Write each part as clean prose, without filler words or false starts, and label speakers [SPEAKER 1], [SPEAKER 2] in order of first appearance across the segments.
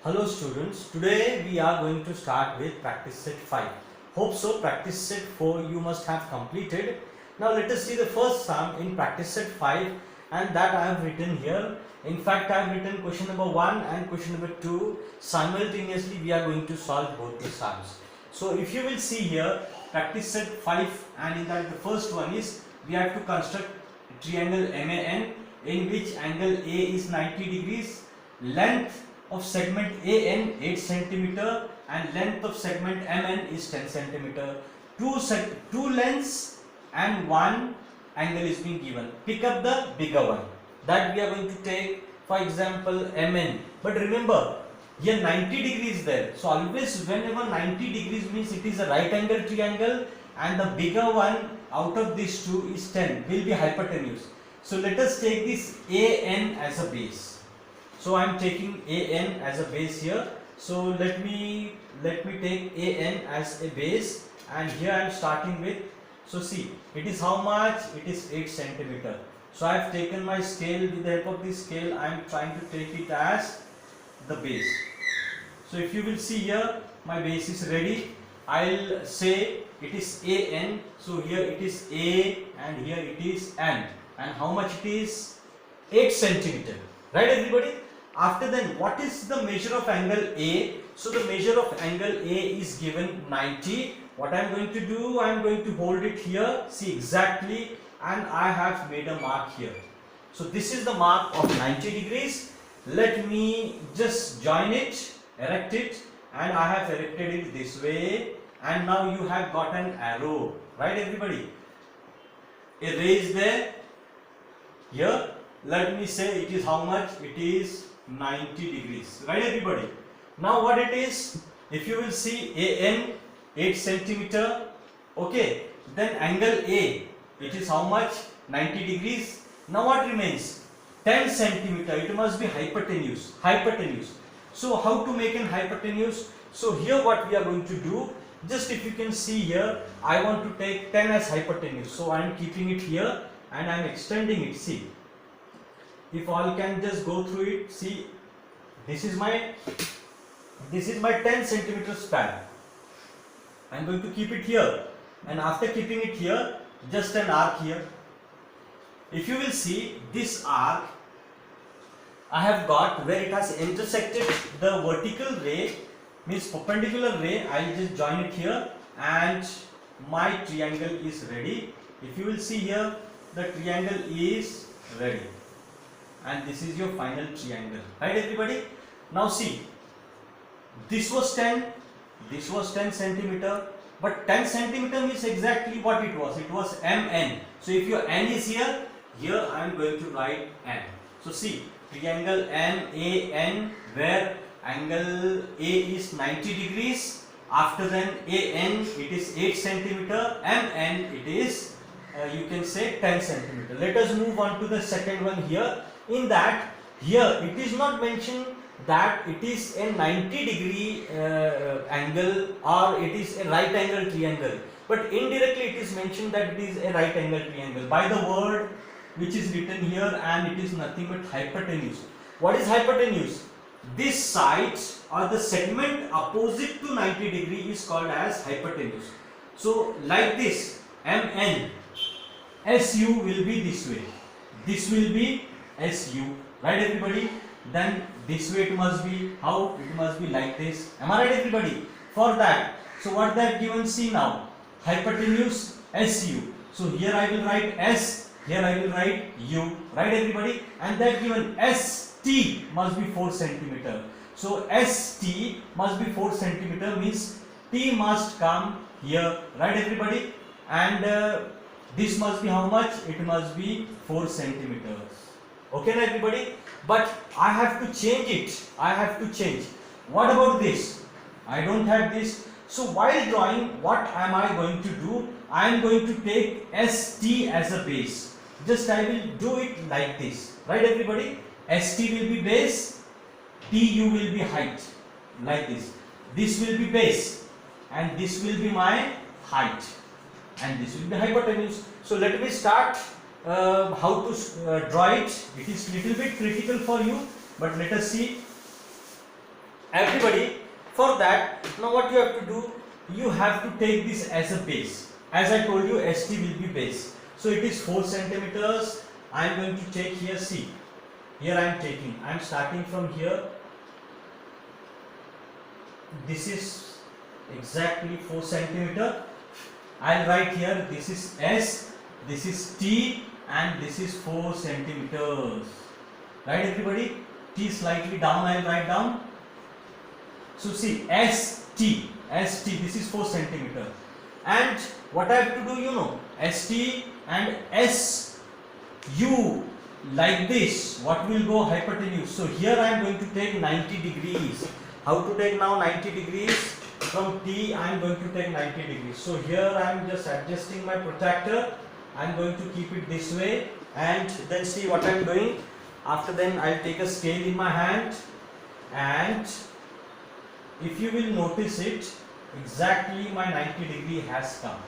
[SPEAKER 1] Hello students, today we are going to start with practice set 5. Hope so, practice set 4 you must have completed. Now let us see the first sum in practice set 5 and that I have written here. In fact, I have written question number 1 and question number 2. Simultaneously we are going to solve both the sums. So if you will see here, practice set 5 and in that the first one is we have to construct triangle MAN in which angle A is 90 degrees, length of segment AN 8 centimeter and length of segment MN is 10 centimeter. Two lengths and one angle is being given. Pick up the bigger one that we are going to take, for example MN. But remember here 90 degrees there. So always whenever 90 degrees means it is a right angle triangle and the bigger one out of these two is 10 will be hypotenuse. So let us take this AN as a base. So I am taking AN as a base here. So let me take AN as a base and here I am starting with, so see it is how much? It is 8 centimeter. So I have taken my scale. With the help of this scale I am trying to take it as the base. So if you will see here my base is ready. I'll say it is AN. So here it is A and here it is N. And how much it is? 8 centimeter. Right everybody? After then, what is the measure of angle A? So the measure of angle A is given 90. What I am going to do, I am going to hold it here, see exactly, and I have made a mark here. So this is the mark of 90 degrees. Let me just join it, erect it, and I have erected it this way. And now you have got an arrow, right everybody? A ray is there. Here, let me say it is how much? It is 90 degrees, right everybody? Now what it is, if you will see AN 8 centimeter, okay, then angle A, it is how much? 90 degrees. Now what remains? 10 centimeter, it must be hypotenuse. So how to make an hypotenuse? So here what we are going to do, just if you can see here, I want to take 10 as hypotenuse. So I am keeping it here and I am extending it, see. If all can just go through it, see this is my 10 centimeter span. I am going to keep it here and after keeping it here, just an arc here. If you will see this arc, I have got where it has intersected the vertical ray, means perpendicular ray. I will just join it here and my triangle is ready. If you will see here, the triangle is ready. And this is your final triangle, right everybody? Now see, this was 10 centimeter, but 10 centimeter means exactly what it was MN. So if your N is here I am going to write N. So see, triangle MAN where angle A is 90 degrees, after then AN it is 8 centimeter, MN it is you can say 10 centimeter. Let us move on to the second one here. In that, here it is not mentioned that it is a 90 degree angle or it is a right angle triangle, but indirectly it is mentioned that it is a right angle triangle by the word which is written here, and it is nothing but hypotenuse. What is hypotenuse? This side or the segment opposite to 90 degree is called as hypotenuse. So like this, MN, SU will be this way, this will be SU, right everybody? Then this way it must be, how? It must be like this. Am I right everybody? For that, so what that given, see now, hypotenuse SU. So here I will write S, here I will write U, right everybody? And that given ST must be 4 centimeter. So ST must be 4 centimeter means T must come here, right everybody? And this must be how much? It must be 4 centimeters. Okay na everybody? But I have to change it. What about this? I don't have this. So while drawing, what am I going to do? I am going to take ST as a base. Just I will do it like this. Right everybody? ST will be base, TU will be height. Like this. This will be base and this will be my height. And this will be hypotenuse. So let me start how to draw it. It is little bit critical for you, but let us see. Everybody, for that, now what you have to do, you have to take this as a base. As I told you, ST will be base. So it is 4 centimeters. I am going to take here, see, here I am taking, I am starting from here. This is exactly 4 centimeter. I'll write here, this is S, this is T, and this is 4 centimeters. Right, everybody? T slightly down, I'll write down. So see, ST, this is 4 centimeter. And what I have to do, you know, ST and SU, like this, what will go hypotenuse. So here I am going to take 90 degrees. How to take now 90 degrees? From T I am going to take 90 degrees. So here I am just adjusting my protractor. I am going to keep it this way, and then see what I am doing. After then I will take a scale in my hand, and if you will notice it, exactly my 90 degree has come.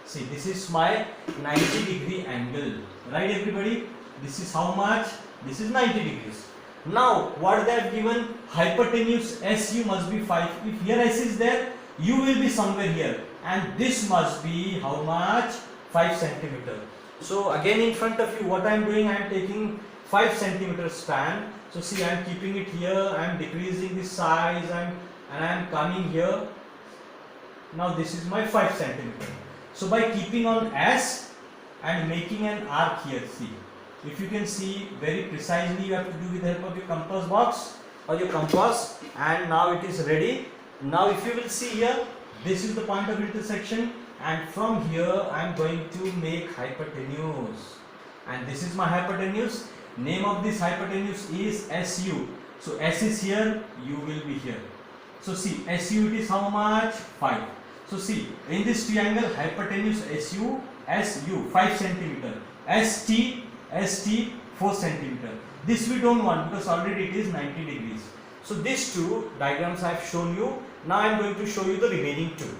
[SPEAKER 1] See, this is my 90 degree angle, right everybody? This is how much? This is 90 degrees. Now what they have given, hypotenuse SU must be 5. If here S is there, U will be somewhere here, and this must be how much? 5 centimeter. So again in front of you, what I am doing, I am taking 5 centimeter span. So see, I am keeping it here, I am decreasing the size, and I am coming here. Now this is my 5 centimeter. So by keeping on S and making an arc here, see, if you can see very precisely, you have to do with the help of your compass box or your compass, and now it is ready. Now if you will see here, this is the point of intersection, and from here I am going to make hypotenuse, and this is my hypotenuse. Name of this hypotenuse is SU. So S is here, U will be here. So see, SU it is how much? 5. So see, in this triangle, hypotenuse SU, 5 centimeter, ST 4 centimeter. This we don't want because already it is 90 degrees. So these two diagrams I have shown you. Now I am going to show you the remaining two.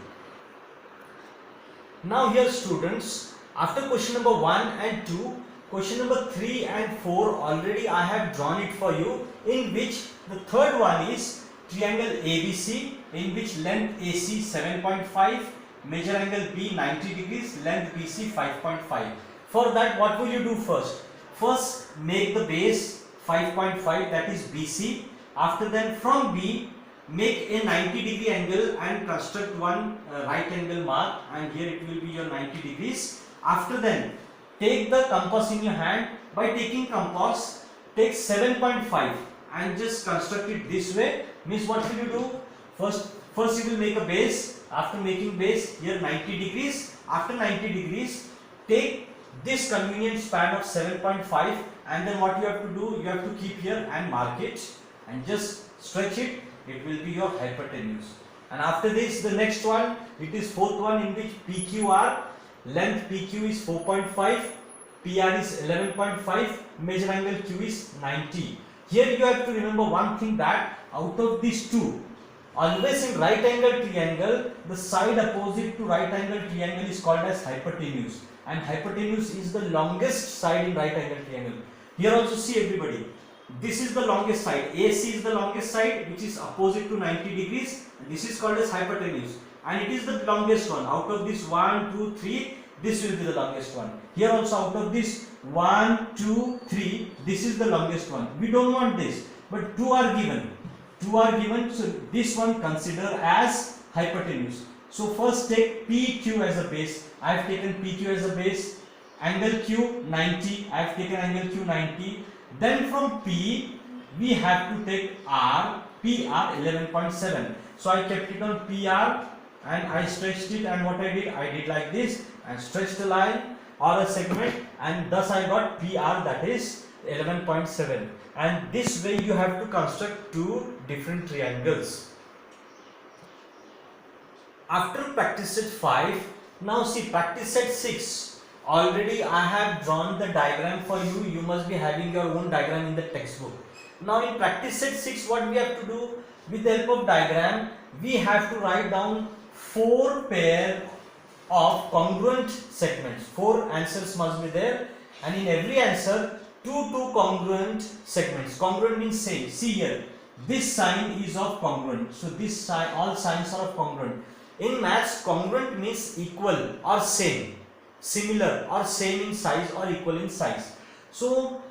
[SPEAKER 1] Now here students, after question number 1 and 2, question number 3 and 4 already I have drawn it for you, in which the third one is triangle ABC, in which length AC 7.5, major angle B 90 degrees, length BC 5.5. For that, what will you do first? First make the base 5.5, that is BC. After then from B, make a 90 degree angle and construct one right angle mark, and here it will be your 90 degrees. After then, take the compass in your hand. By taking compass, take 7.5 and just construct it this way. Means what will you do? First you will make a base. After making base, here 90 degrees. After 90 degrees, take this convenient span of 7.5, and then what you have to do, you have to keep here and mark it and just stretch it. It will be your hypotenuse. And after this, the next one, it is fourth one, in which PQR, length PQ is 4.5, PR is 11.5, major angle Q is 90. Here you have to remember one thing, that out of these two, always in right angle triangle, the side opposite to right angle triangle is called as hypotenuse, and hypotenuse is the longest side in right angle triangle. Here also see everybody, this is the longest side, AC is the longest side, which is opposite to 90 degrees. This is called as hypotenuse, and it is the longest one. Out of this 1, 2, 3, this will be the longest one. Here also out of this 1, 2, 3, this is the longest one. We don't want this, but two are given. So this one consider as hypotenuse. So first take PQ as a base. I have taken PQ as a base. Angle Q 90. I have taken angle Q 90. Then from P we have to take R. PR 11.7. So I kept it on PR and I stretched it, and what I did like this and stretched a line or a segment, and thus I got PR, that is 11.7. And this way you have to construct two different triangles. After practice set 5, now see practice set 6. Already I have drawn the diagram for you. You must be having your own diagram in the textbook. Now in practice set 6, what we have to do, with the help of diagram, we have to write down 4 pair of congruent segments. 4 answers must be there, and in every answer 2 congruent segments. Congruent means same. See here, this sign is of congruent. So this sign, all signs are of congruent. In maths, congruent means equal or same, similar or same in size or equal in size. So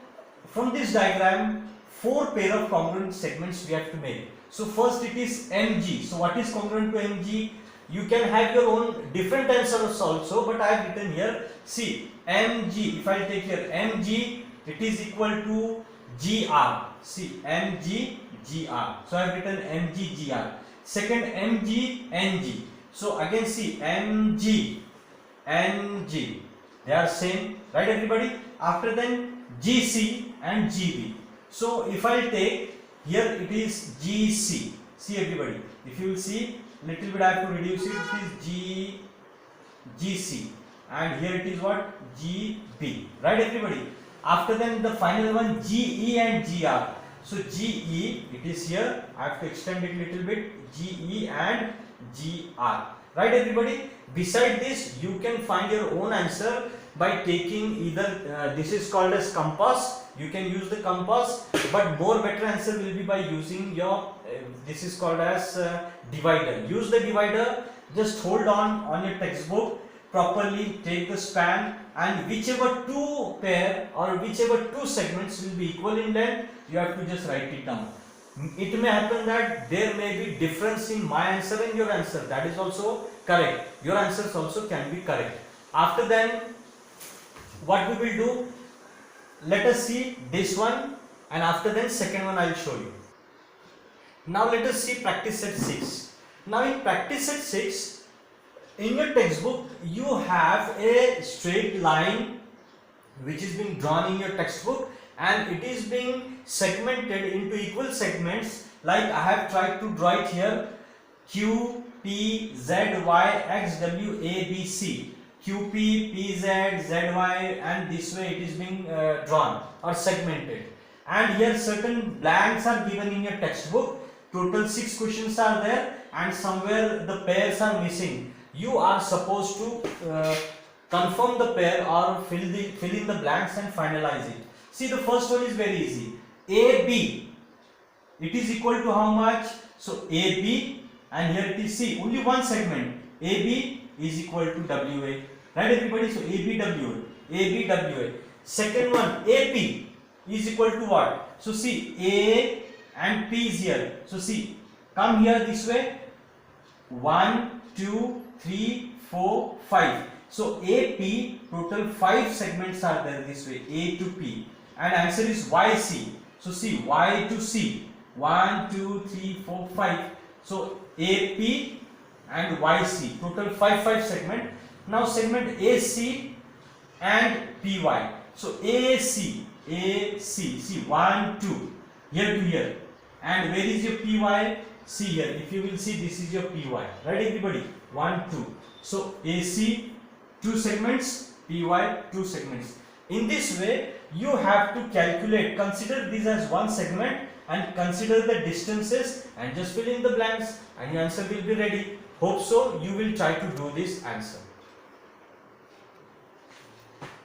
[SPEAKER 1] from this diagram, 4 pair of congruent segments we have to make. So first it is MG. So what is congruent to MG? You can have your own different answers also, but I have written here. See, MG, if I take here MG, it is equal to GR. See, MG, GR. So I have written MG, GR. Second, MG, NG. So again see, MG, NG. They are same, right everybody? After then, GC and GB. So if I take here, it is GC. See everybody, if you will see, little bit I have to reduce it. It is GC, and here it is what? GB. Right everybody? After then the final one, GE and GR. So GE, it is here. I have to extend it little bit. GE and GR. Right everybody? Beside this, you can find your own answer by taking either this is called as compass. You can use the compass, but more better answer will be by using your this is called as divider. Use the divider. Just hold on your textbook properly, take the span, and whichever 2 pair or whichever 2 segments will be equal in length, you have to just write it down. It may happen that there may be difference in my answer and your answer. That is also correct. Your answers also can be correct. After then, what we will do? Let us see this one, and after then second one I will show you. Now let us see practice set 6. Now in practice set 6, in your textbook you have a straight line which is being drawn in your textbook, and it is being segmented into equal segments, like I have tried to draw it here: Q, P, Z, Y, X, W, A, B, C. QP, PZ, ZY, and this way it is being drawn or segmented. And here certain blanks are given in your textbook. Total 6 questions are there, and somewhere the pairs are missing. You are supposed to confirm the pair or fill in the blanks and finalize it. See, the first one is very easy. AB, it is equal to how much? So AB, and here it is C, only one segment. AB is equal to WA. Right everybody? So AB, WA. AB, WA. Second one, AP is equal to what? So see, A and P is here. So see, come here this way. 1, 2, 3, 4, 5. So AP, total 5 segments are there this way, A to P. And answer is YC. So see, Y to C. 1, 2, 3, 4, 5. So AP and YC, total 5 segment. Now segment AC and PY. So AC, see 1, 2, here to here. And where is your PY? See here. If you will see, this is your PY. Right everybody? 1, 2. So AC 2 segments, PY 2 segments. In this way, you have to calculate. Consider this as one segment and consider the distances and just fill in the blanks, and your answer will be ready. Hope so. You will try to do this answer.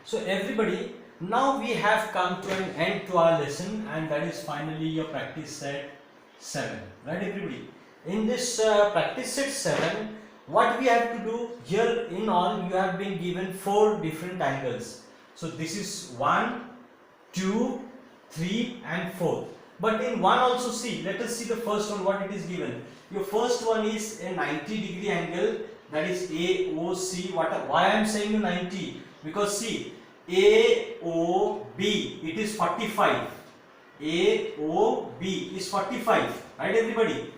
[SPEAKER 1] So everybody, now we have come to an end to our lesson, and that is finally your practice set 7. Right everybody? In this practice set 7, what we have to do here, in all you have been given 4 different angles. So this is 1, 2, 3 and 4. But in one also, see, let us see the first one, what it is given. Your first one is a 90-degree angle, that is AOC. Why I am saying 90? Because see, AOB, it is 45. AOB is 45, right everybody?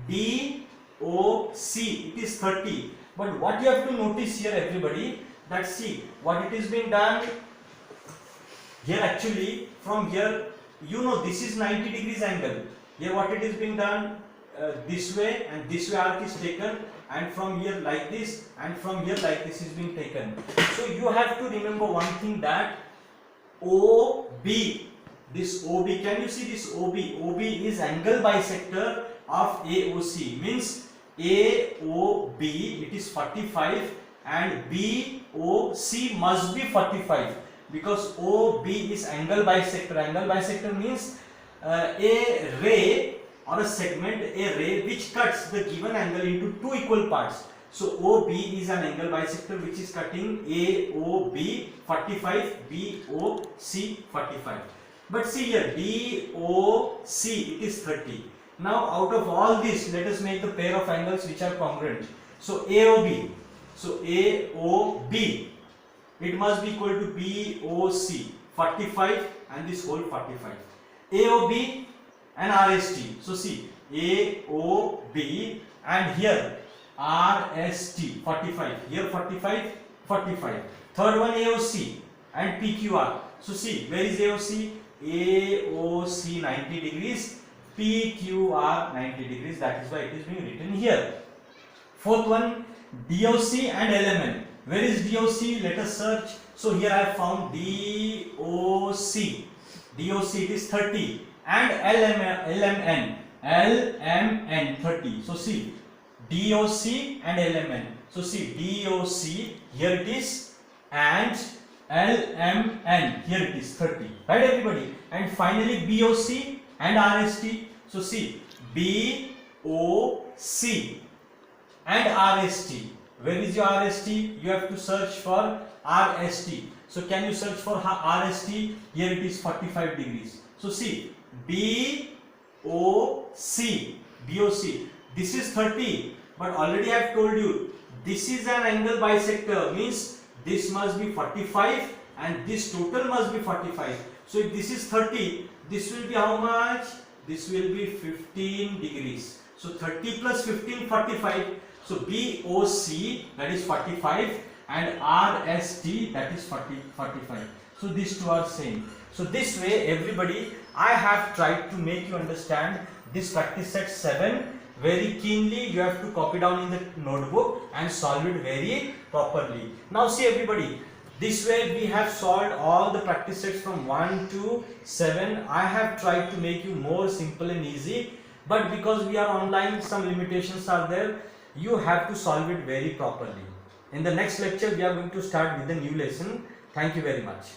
[SPEAKER 1] DOC, it is 30. But what you have to notice here everybody, that see, what it is being done here actually, from here, you know this is 90 degrees angle. Here what it is being done, this way and this way arc is taken, and from here like this and from here like this is being taken. So you have to remember one thing, that OB, this OB, can you see this OB? OB is angle bisector of AOC, means AOB it is 45 and BOC must be 45, because OB is angle bisector. Angle bisector means a ray or a segment, a ray which cuts the given angle into two equal parts. So OB is an angle bisector which is cutting AOB 45, BOC 45. But see here, DOC it is 30. Now out of all this, let us make the pair of angles which are congruent. So AOB, it must be equal to BOC 45 and this whole 45. AOB and RST. So see, AOB and here RST 45. Here 45, 45. Third one AOC and PQR. So see, where is AOC? AOC 90 degrees, PQR 90 degrees. That is why it is being written here. Fourth one DOC and LMN. Where is DOC? Let us search. So here I have found DOC. DOC it is 30 and LMN 30. So see, DOC and LMN. So see, DOC here it is and LMN here it is 30. Right everybody? And finally BOC and RST. So see, BOC and RST. Where is your RST? You have to search for RST. So can you search for RST? Here it is 45 degrees. So see, BOC. This is 30, but already I have told you, this is an angle bisector, means this must be 45 and this total must be 45. So if this is 30, this will be how much? This will be 15 degrees. So 30 plus 15, 45. So BOC that is 45 and RST that is 45. So these two are same. So this way everybody, I have tried to make you understand this practice set 7 very keenly. You have to copy down in the notebook and solve it very properly. Now see everybody, this way we have solved all the practice sets from 1 to 7. I have tried to make you more simple and easy, but because we are online, some limitations are there. You have to solve it very properly. In the next lecture, we are going to start with the new lesson. Thank you very much.